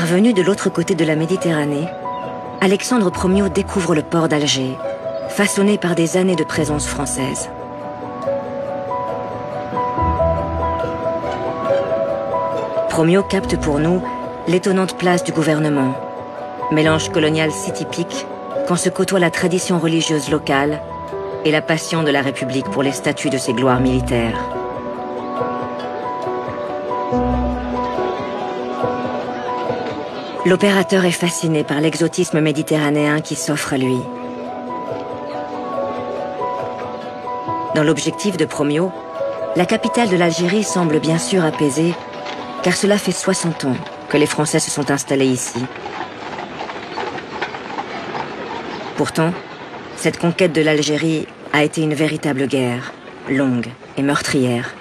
Parvenu de l'autre côté de la Méditerranée, Alexandre Promiot découvre le port d'Alger, façonné par des années de présence française. Promiot capte pour nous l'étonnante place du gouvernement, mélange colonial si typique quand se côtoie la tradition religieuse locale et la passion de la République pour les statues de ses gloires militaires. L'opérateur est fasciné par l'exotisme méditerranéen qui s'offre à lui. Dans l'objectif de Promiot, la capitale de l'Algérie semble bien sûr apaisée, car cela fait 60 ans que les Français se sont installés ici. Pourtant, cette conquête de l'Algérie a été une véritable guerre, longue et meurtrière.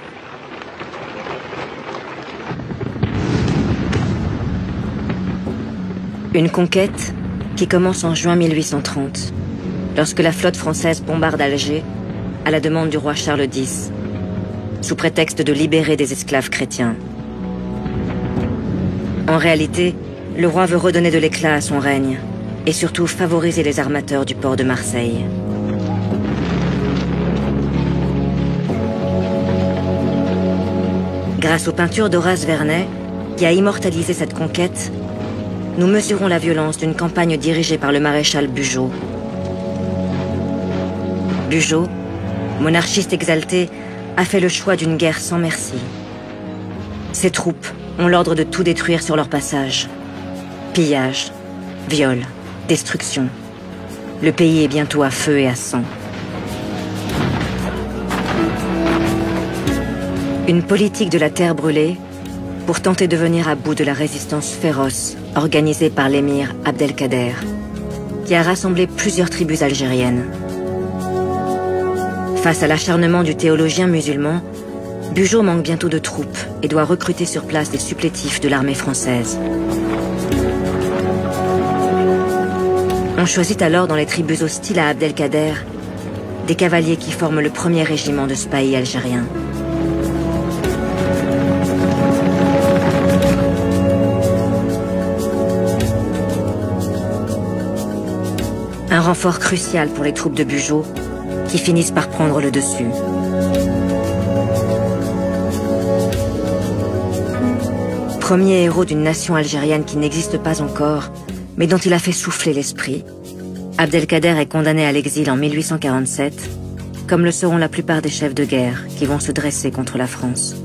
Une conquête qui commence en juin 1830, lorsque la flotte française bombarde Alger à la demande du roi Charles X, sous prétexte de libérer des esclaves chrétiens. En réalité, le roi veut redonner de l'éclat à son règne et surtout favoriser les armateurs du port de Marseille. Grâce aux peintures d'Horace Vernet, qui a immortalisé cette conquête, nous mesurons la violence d'une campagne dirigée par le maréchal Bugeaud. Bugeaud, monarchiste exalté, a fait le choix d'une guerre sans merci. Ses troupes ont l'ordre de tout détruire sur leur passage. Pillage, viol, destruction. Le pays est bientôt à feu et à sang. Une politique de la terre brûlée pour tenter de venir à bout de la résistance féroce organisée par l'émir Abdelkader, qui a rassemblé plusieurs tribus algériennes. Face à l'acharnement du théologien musulman, Bugeaud manque bientôt de troupes et doit recruter sur place des supplétifs de l'armée française. On choisit alors dans les tribus hostiles à Abdelkader des cavaliers qui forment le premier régiment de spahis algérien. Un renfort crucial pour les troupes de Bugeaud, qui finissent par prendre le dessus. Premier héros d'une nation algérienne qui n'existe pas encore, mais dont il a fait souffler l'esprit, Abdelkader est condamné à l'exil en 1847, comme le seront la plupart des chefs de guerre qui vont se dresser contre la France.